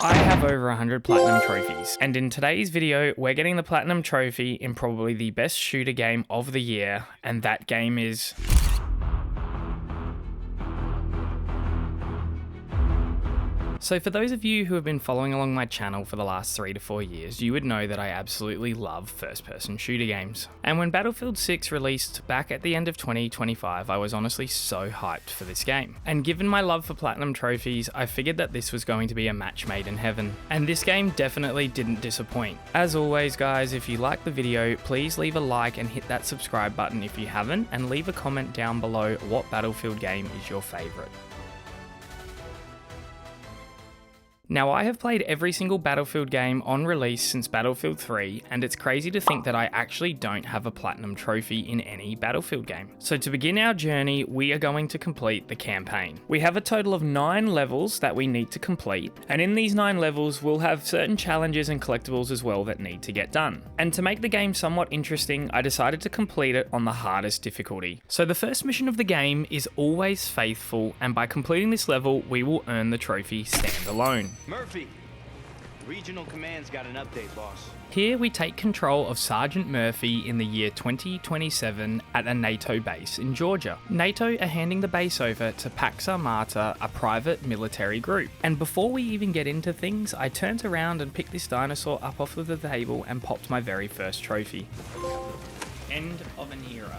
I have over 100 platinum trophies, and in today's video, we're getting the platinum trophy in probably the best shooter game of the year, and that game is... So for those of you who have been following along my channel for the last 3 to 4 years, you would know that I absolutely love first-person shooter games. And when Battlefield 6 released back at the end of 2025, I was honestly so hyped for this game. And given my love for platinum trophies, I figured that this was going to be a match made in heaven. And this game definitely didn't disappoint. As always guys, if you like the video, please leave a like and hit that subscribe button if you haven't, and leave a comment down below what Battlefield game is your favourite. Now, I have played every single Battlefield game on release since Battlefield 3, and it's crazy to think that I actually don't have a platinum trophy in any Battlefield game. So to begin our journey, we are going to complete the campaign. We have a total of 9 levels that we need to complete, and in these 9 levels, we'll have certain challenges and collectibles as well that need to get done. And to make the game somewhat interesting, I decided to complete it on the hardest difficulty. So the first mission of the game is Always Faithful, and by completing this level, we will earn the trophy Standalone. Murphy, Regional Command's got an update, boss. Here we take control of Sergeant Murphy in the year 2027 at a NATO base in Georgia. NATO are handing the base over to Pax Armata, a private military group. And before we even get into things, I turned around and picked this dinosaur up off of the table and popped my very first trophy. End of an era.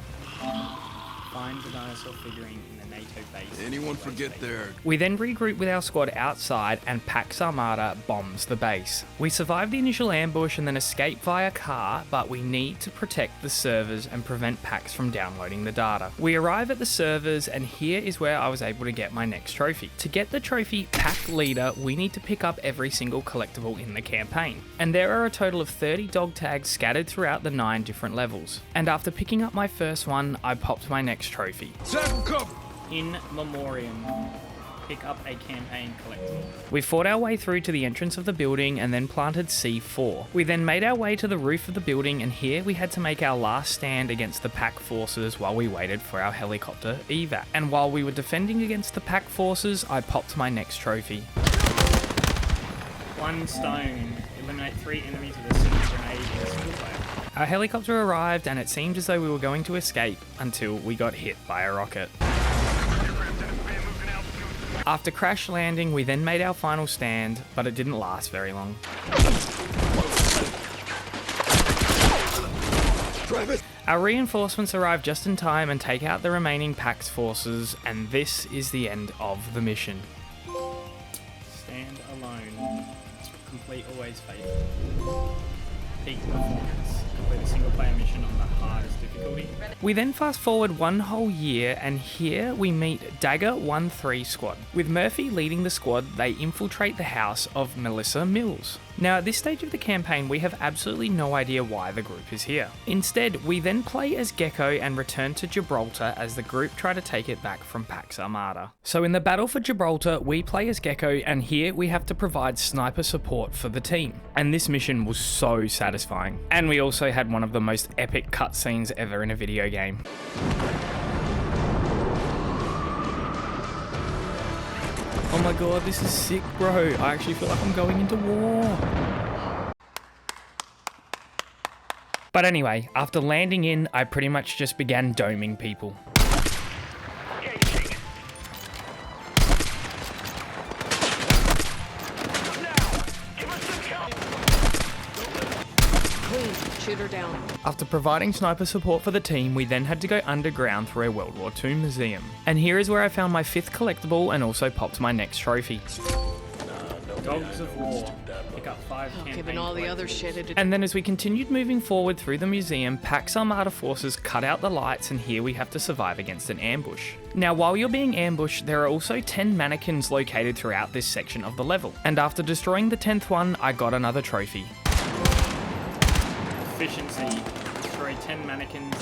Find the dinosaur figurine in the NATO base. Anyone forget their... We then regroup with our squad outside and Pax Armata bombs the base. We survive the initial ambush and then escape via car, but we need to protect the servers and prevent Pax from downloading the data. We arrive at the servers, and here is where I was able to get my next trophy. To get the trophy Pack Leader, we need to pick up every single collectible in the campaign. And there are a total of 30 dog tags scattered throughout the 9 different levels. And after picking up my first one, I popped my next trophy. In Memoriam, pick up a campaign collectible. We fought our way through to the entrance of the building and then planted C4. We then made our way to the roof of the building, and here we had to make our last stand against the Pack forces while we waited for our helicopter evac. And while we were defending against the Pack forces, I popped my next trophy. 1 stone. Eliminate 3 enemies with a single grenade in a single player. Our helicopter arrived, and it seemed as though we were going to escape until we got hit by a rocket. After crash landing, we then made our final stand, but it didn't last very long. Our reinforcements arrive just in time and take out the remaining Pax forces, and this is the end of the mission. Stand alone. Complete Always Faithful. Peak performance. Complete a single player mission on the hardest difficulty. We then fast forward 1 whole year, and here we meet Dagger 1-3 squad. With Murphy leading the squad, they infiltrate the house of Melissa Mills. Now at this stage of the campaign, we have absolutely no idea why the group is here. Instead, we then play as Gecko and return to Gibraltar as the group try to take it back from Pax Armata. So in the battle for Gibraltar, we play as Gecko, and here we have to provide sniper support for the team. And this mission was so satisfying. And we also had one of the most epic cutscenes ever in a video game. Oh my god, this is sick, bro. I actually feel like I'm going into war. But anyway, after landing in, I pretty much just began doming people. Shoot her down. After providing sniper support for the team, we then had to go underground through a World War II museum. And here is where I found my 5th collectible and also popped my next trophy. Dogs of War. Pick up 5 campaign Given all the other shit it did. And then as we continued moving forward through the museum, Pax Armata forces cut out the lights, and here we have to survive against an ambush. Now while you're being ambushed, there are also 10 mannequins located throughout this section of the level. And after destroying the 10th one, I got another trophy. Efficiency. Destroy 10 mannequins.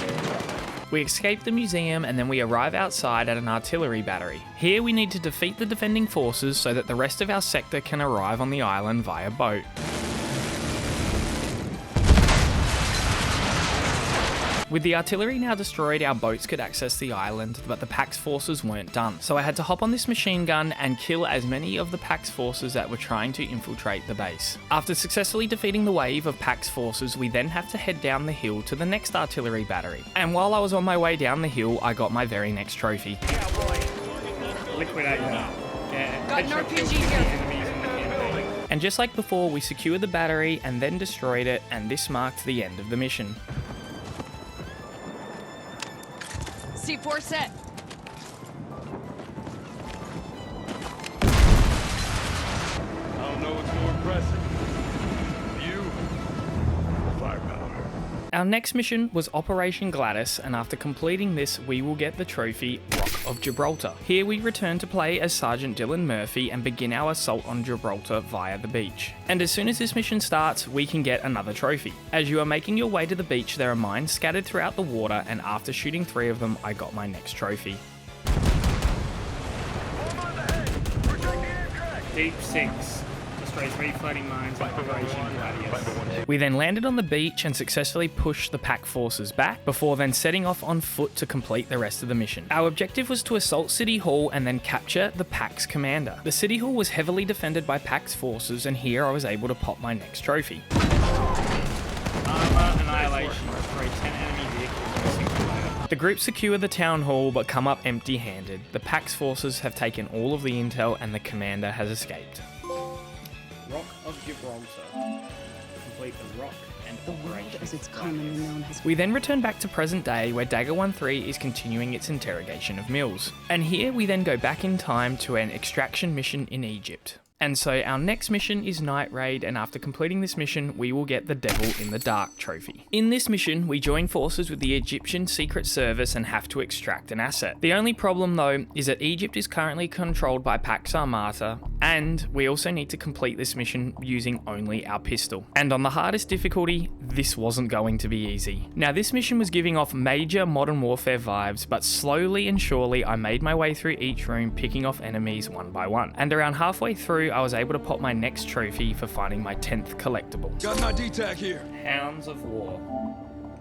We escape the museum, and then we arrive outside at an artillery battery. Here we need to defeat the defending forces so that the rest of our sector can arrive on the island via boat. With the artillery now destroyed, our boats could access the island, but the Pax forces weren't done. So I had to hop on this machine gun and kill as many of the Pax forces that were trying to infiltrate the base. After successfully defeating the wave of Pax forces, we then have to head down the hill to the next artillery battery. And while I was on my way down the hill, I got my very next trophy. Liquidate them. Got an RPG here. And just like before, we secured the battery and then destroyed it, and this marked the end of the mission. C4 set. I don't know what's more impressive. You, firepower. Our next mission was Operation Gladys, and after completing this, we will get the trophy Rock of Gibraltar. Here we return to play as Sergeant Dylan Murphy and begin our assault on Gibraltar via the beach. And as soon as this mission starts, we can get another trophy. As you are making your way to the beach, there are mines scattered throughout the water, and after shooting 3 of them, I got my next trophy. Deep 6. Destroy 3 floating mines in Operation Gladius. We then landed on the beach and successfully pushed the Pack forces back before then setting off on foot to complete the rest of the mission. Our objective was to assault City Hall and then capture the Pack's commander. The City Hall was heavily defended by Pack's forces, and here I was able to pop my next trophy. Armor annihilation. Destroy 10 enemy vehicles in a single layer. The group secure the town hall but come up empty-handed. The Pack's forces have taken all of the intel and the commander has escaped. Rock of Gibraltar. Complete the rock and Operation As it's commonly known as. We then return back to present day where Dagger 1-3 is continuing its interrogation of Mills. And here we then go back in time to an extraction mission in Egypt. And so our next mission is Night Raid, and after completing this mission, we will get the Devil in the Dark trophy. In this mission, we join forces with the Egyptian Secret Service and have to extract an asset. The only problem though is that Egypt is currently controlled by Pax Armata, and we also need to complete this mission using only our pistol. And on the hardest difficulty, this wasn't going to be easy. Now this mission was giving off major Modern Warfare vibes, but slowly and surely I made my way through each room picking off enemies one by one. And around halfway through, I was able to pop my next trophy for finding my 10th collectible. Got my D-tag here. Hounds of War.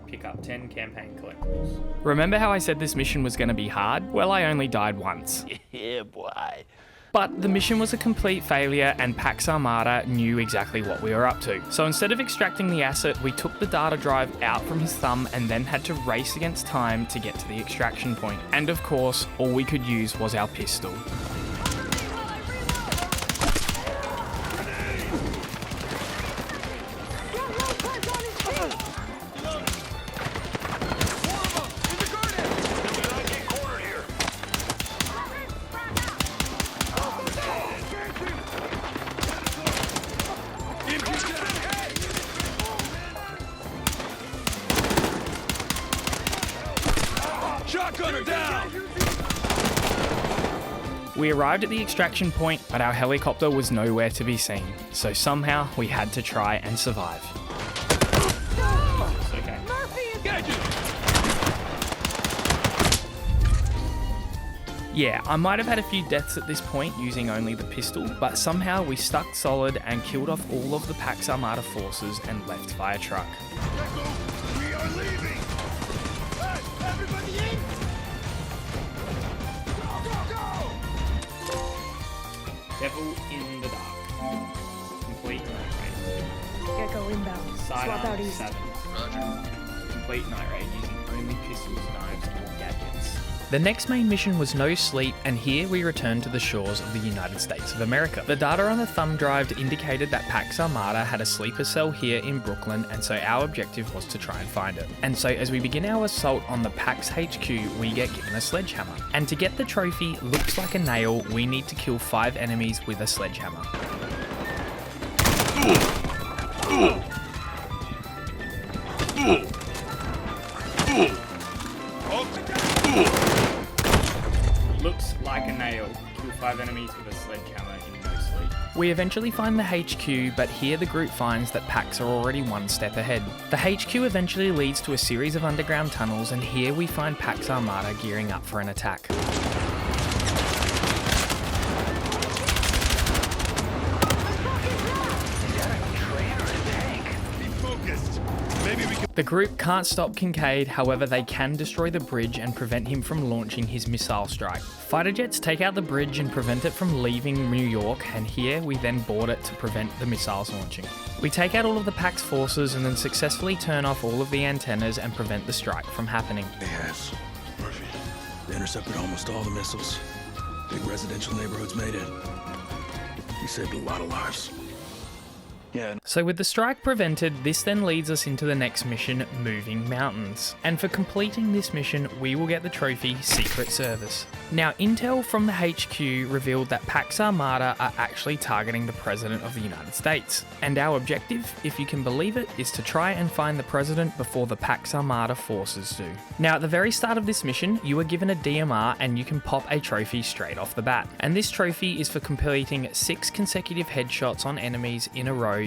Pick up 10 campaign collectibles. Remember how I said this mission was going to be hard? Well, I only died once. Yeah, boy. But the mission was a complete failure, and Pax Armata knew exactly what we were up to. So instead of extracting the asset, we took the data drive out from his thumb and then had to race against time to get to the extraction point. And of course, all we could use was our pistol. Shotgunner down! We arrived at the extraction point, but our helicopter was nowhere to be seen, so somehow we had to try and survive. It's okay. Yeah, I might have had a few deaths at this point using only the pistol, but somehow we stuck solid and killed off all of the Pax Armata forces and left via truck. We are leaving! Hey, everybody in! Go, go, go! Devil in the Dark. Complete Night Raid. Gecko inbound. Swap out Sidearm east. 7. Complete Night Raid using only pistols, knives, or gadgets. The next main mission was No Sleep, and here we returned to the shores of the United States of America. The data on the thumb drive indicated that Pax Armata had a sleeper cell here in Brooklyn, and so our objective was to try and find it. And so as we begin our assault on the Pax HQ, we get given a sledgehammer. And to get the trophy, looks like a nail, we need to kill 5 enemies with a sledgehammer. Looks like a nail. Kill 5 enemies with a sledgehammer in No Sleep. We eventually find the HQ, but here the group finds that Pax are already one step ahead. The HQ eventually leads to a series of underground tunnels, and here we find Pax Armata gearing up for an attack. Be focused. Maybe we can... The group can't stop Kincaid, however they can destroy the bridge and prevent him from launching his missile strike. Fighter jets take out the bridge and prevent it from leaving New York, and here we then board it to prevent the missiles launching. We take out all of the PAC's forces and then successfully turn off all of the antennas and prevent the strike from happening. Yes. Murphy. They intercepted almost all the missiles. Big residential neighborhoods made it. We saved a lot of lives. Yeah. So with the strike prevented, this then leads us into the next mission, Moving Mountains. And for completing this mission, we will get the trophy Secret Service. Now, intel from the HQ revealed that PAC's Armada are actually targeting the President of the United States. And our objective, if you can believe it, is to try and find the President before the PAC's Armada forces do. Now, at the very start of this mission, you are given a DMR and you can pop a trophy straight off the bat. And this trophy is for completing 6 consecutive headshots on enemies in a row.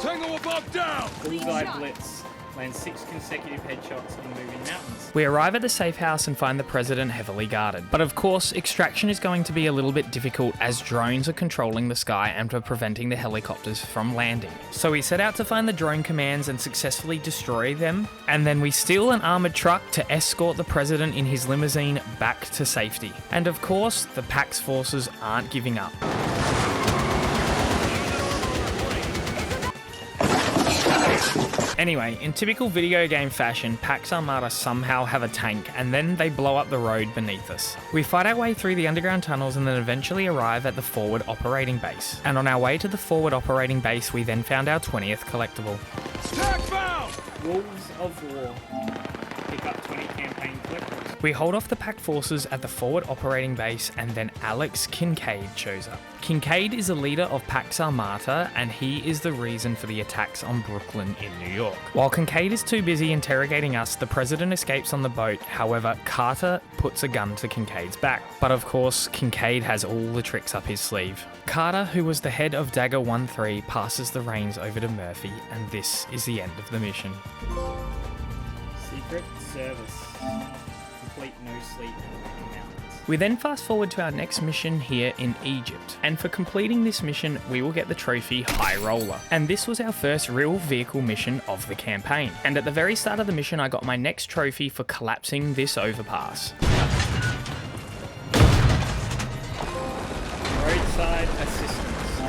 Tango above down! Bullseye Blitz. Land 6 consecutive headshots in Moving Mountains. We arrive at the safe house and find the President heavily guarded. But of course, extraction is going to be a little bit difficult as drones are controlling the sky and are preventing the helicopters from landing. So we set out to find the drone commands and successfully destroy them, and then we steal an armored truck to escort the President in his limousine back to safety. And of course, the PAC's forces aren't giving up. Anyway, in typical video game fashion, PAC's Armada somehow have a tank and then they blow up the road beneath us. We fight our way through the underground tunnels and then eventually arrive at the forward operating base. And on our way to the forward operating base, we then found our 20th collectible. Tag found! Wolves of War. Pick up 20 campaign collectibles. We hold off the PAC forces at the forward operating base and then Alex Kincaid shows up. Kincaid is a leader of PAC's Armada and he is the reason for the attacks on Brooklyn in New York. While Kincaid is too busy interrogating us, the President escapes on the boat. However, Carter puts a gun to Kincaid's back. But of course, Kincaid has all the tricks up his sleeve. Carter, who was the head of Dagger 1-3, passes the reins over to Murphy, and this is the end of the mission. Secret Service. Complete no sleep in Moving Mountains. We then fast forward to our next mission here in Egypt, and for completing this mission we will get the trophy High Roller. And this was our first real vehicle mission of the campaign. And at the very start of the mission I got my next trophy for collapsing this overpass. Roadside assistance.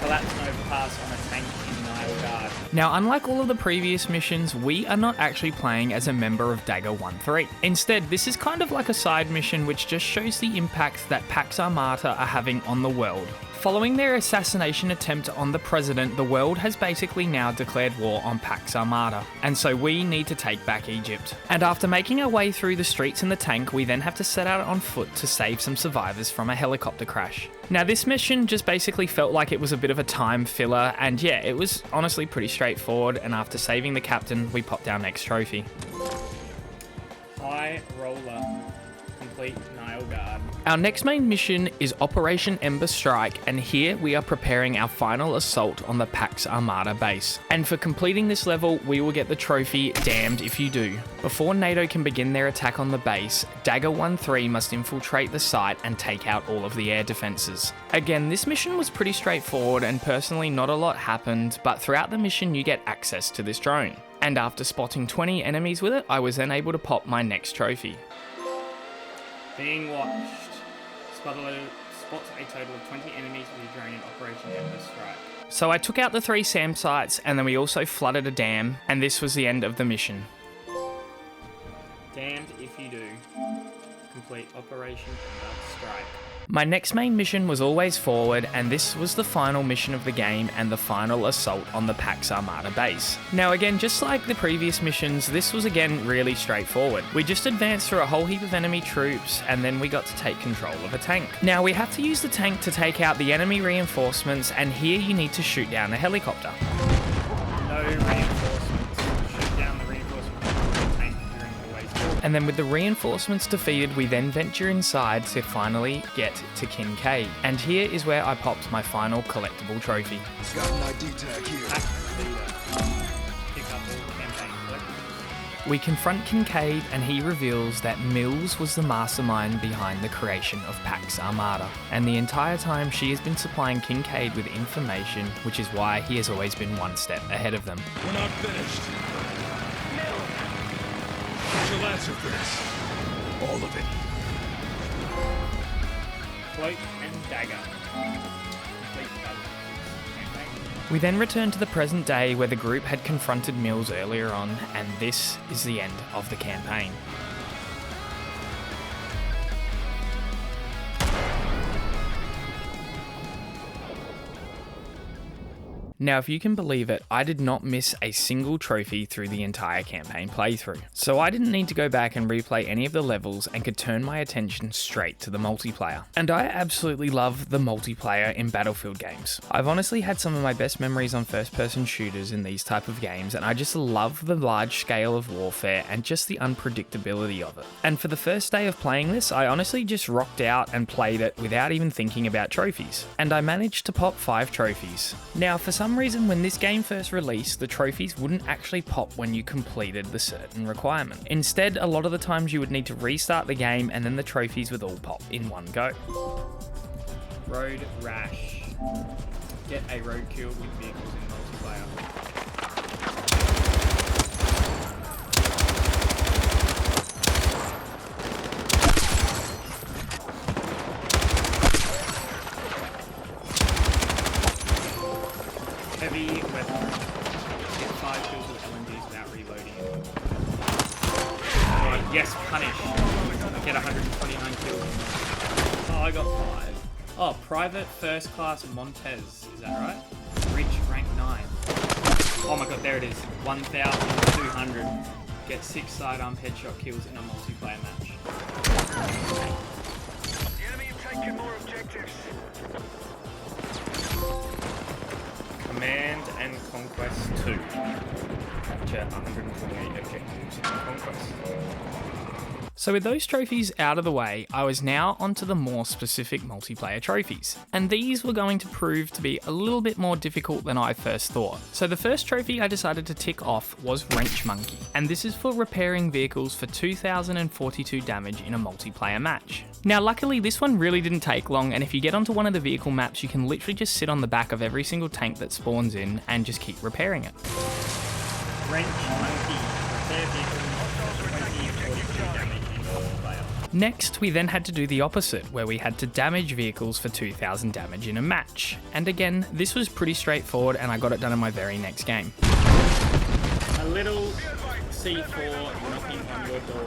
Collapse an overpass on a tank in Nile Guard. Now, unlike all of the previous missions, we are not actually playing as a member of Dagger 1-3. Instead, this is kind of like a side mission which just shows the impact that PAC's Armada are having on the world. Following their assassination attempt on the President, the world has basically now declared war on PAC's Armada, and so we need to take back Egypt. And after making our way through the streets in the tank, we then have to set out on foot to save some survivors from a helicopter crash. Now, this mission just basically felt like it was a bit of a time filler, and yeah, it was honestly pretty straightforward, and after saving the captain, we popped our next trophy. High Roller. Complete Nile Guard. Our next main mission is Operation Ember Strike, and here we are preparing our final assault on the PAC's Armada base. And for completing this level, we will get the trophy Damned If You Do. Before NATO can begin their attack on the base, Dagger 1-3 must infiltrate the site and take out all of the air defenses. Again, this mission was pretty straightforward and personally not a lot happened, but throughout the mission you get access to this drone. And after spotting 20 enemies with it, I was then able to pop my next trophy. Being watched. Spot a total of 20 enemies with a drone in Operation Ember Strike. So I took out the 3 SAM sites and then we also flooded a dam, and this was the end of the mission. Damned If You Do. Complete Operation Ember Strike. My next main mission was always forward, and this was the final mission of the game and the final assault on the PAC's Armada base. Now again, just like the previous missions, this was again really straightforward. We just advanced through a whole heap of enemy troops and then we got to take control of a tank. Now we have to use the tank to take out the enemy reinforcements, and here you need to shoot down a helicopter. No reinforcements. Shoot down the reinforcements of the tank during the way through. And then with the reinforcements defeated, we then venture inside to finally get to Kincaid. And here is where I popped my final collectible trophy. Got an ID tag here. Pick up all campaign collectibles. We confront Kincaid and he reveals that Mills was the mastermind behind the creation of Pax Armada, and the entire time she has been supplying Kincaid with information, which is why he has always been one step ahead of them. We're not finished. What's your answer for this? All of it. Cloak and dagger. Complete campaign. We then return to the present day where the group had confronted Mills earlier on, and this is the end of the campaign. Now, if you can believe it, I did not miss a single trophy through the entire campaign playthrough. So I didn't need to go back and replay any of the levels and could turn my attention straight to the multiplayer. And I absolutely love the multiplayer in Battlefield games. I've honestly had some of my best memories on first-person shooters in these type of games, and I just love the large scale of warfare and just the unpredictability of it. And for the first day of playing this, I honestly just rocked out and played it without even thinking about trophies. And I managed to pop 5 trophies. Now, for some reason, when this game first released, the trophies wouldn't actually pop when you completed the certain requirement. Instead, a lot of the times you would need to restart the game and then the trophies would all pop in one go. Road rash. Get a roadkill with vehicles in multiplayer. Heavy weapon. Get 5 kills with LMGs without reloading. Oh, yes, punish. Get 129 kills. Oh, I got 5. Oh, Private First Class Montez. Is that right? Reach rank 9. Oh my god, there it is. 1,200. Get 6 sidearm headshot kills in a multiplayer match. The enemy have taken more objectives. Command and Conquest 2. Capture 128 objectives in Conquest. So with those trophies out of the way, I was now onto the more specific multiplayer trophies. And these were going to prove to be a little bit more difficult than I first thought. So the first trophy I decided to tick off was Wrench Monkey. And this is for repairing vehicles for 2,042 damage in a multiplayer match. Now luckily this one really didn't take long, and if you get onto one of the vehicle maps you can literally just sit on the back of every single tank that spawns in and just keep repairing it. Wrench Monkey. Repair vehicles for 20,042 damage in multiplayer. Next, we then had to do the opposite, where we had to damage vehicles for 2,000 damage in a match. And again, this was pretty straightforward and I got it done in my very next game. A little C4 knocking on your door.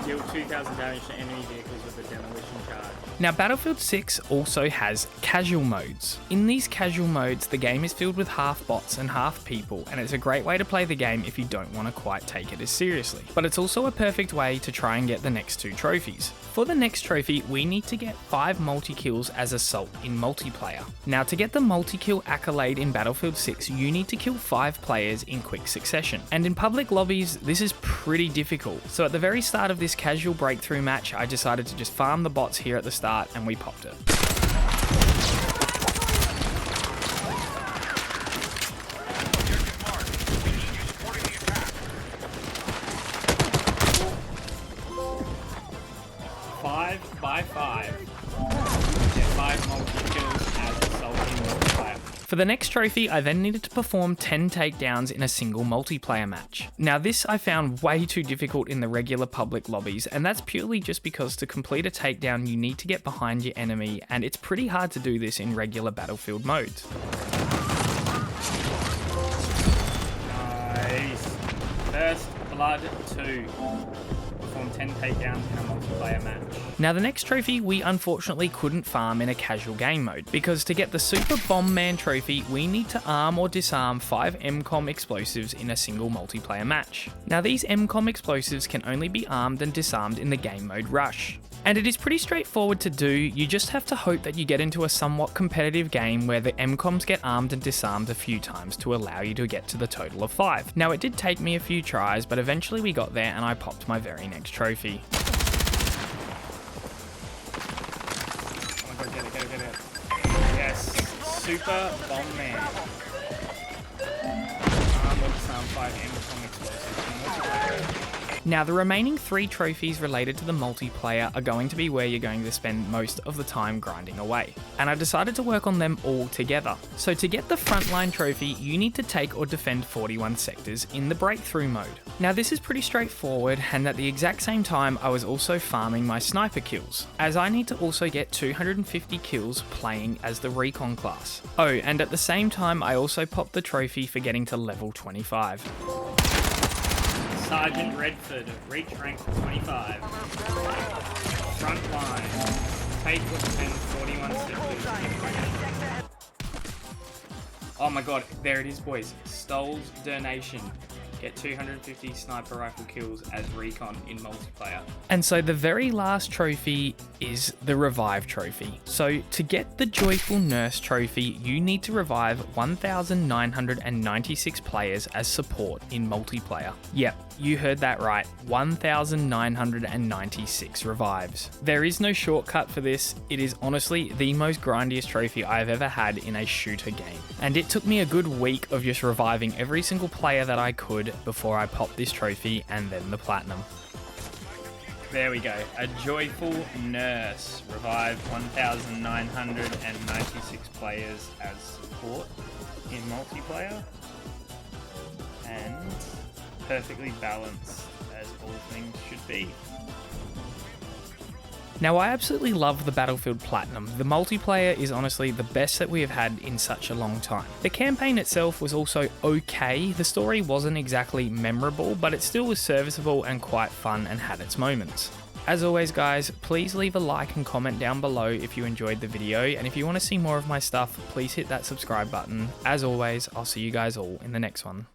Deal 2,000 damage to enemy vehicles with a demolition charge. Now, Battlefield 6 also has casual modes. In these casual modes, the game is filled with half bots and half people, and it's a great way to play the game if you don't want to quite take it as seriously. But it's also a perfect way to try and get the next 2 trophies. For the next trophy, we need to get 5 multi-kills as Assault in multiplayer. Now, to get the multi-kill accolade in Battlefield 6, you need to kill 5 players in quick succession. And in public lobbies, this is pretty difficult. So at the very start of this casual breakthrough match, I decided to just farm the bots here at the start, and we popped it. Five by 5. Get 5 multi-kills as Assault in multiplayer. For the next trophy, I then needed to perform 10 takedowns in a single multiplayer match. Now this I found way too difficult in the regular public lobbies, and that's purely just because to complete a takedown you need to get behind your enemy, and it's pretty hard to do this in regular Battlefield modes. Nice. First Blood 2. Perform 10 takedowns in a multiplayer match. Now the next trophy we unfortunately couldn't farm in a casual game mode, because to get the Super Bomb Man trophy we need to arm or disarm 5 MCOM explosives in a single multiplayer match. Now these MCOM explosives can only be armed and disarmed in the game mode Rush. And it is pretty straightforward to do, you just have to hope that you get into a somewhat competitive game where the MCOMs get armed and disarmed a few times to allow you to get to the total of 5. Now it did take me a few tries, but eventually we got there and I popped my very next trophy. Oh my god, get it. Yes, Super Bomb Man. round 5 Amazon explosives in multiplayer. Now, the remaining 3 trophies related to the multiplayer are going to be where you're going to spend most of the time grinding away, and I decided to work on them all together. So to get the frontline trophy, you need to take or defend 41 sectors in the breakthrough mode. Now, this is pretty straightforward, and at the exact same time, I was also farming my sniper kills, as I need to also get 250 kills playing as the recon class. Oh, and at the same time, I also popped the trophy for getting to level 25. Sergeant Redford, reach rank 25. Front line. Take or defend 41 sectors. Oh my god, there it is, boys. Stoll's donation. Get 250 sniper rifle kills as recon in multiplayer. And so the very last trophy is the revive trophy. So to get the joyful nurse trophy, you need to revive 1,996 players as support in multiplayer. Yep, you heard that right, 1,996 revives. There is no shortcut for this. It is honestly the most grindiest trophy I've ever had in a shooter game. And it took me a good week of just reviving every single player that I could before I popped this trophy and then the platinum. There we go. A joyful nurse. Revive 1,996 players as support in multiplayer. And perfectly balanced as all things should be. Now, I absolutely love the Battlefield Platinum. The multiplayer is honestly the best that we have had in such a long time. The campaign itself was also okay. The story wasn't exactly memorable, but it still was serviceable and quite fun and had its moments. As always, guys, please leave a like and comment down below if you enjoyed the video, and if you want to see more of my stuff, please hit that subscribe button. As always, I'll see you guys all in the next one.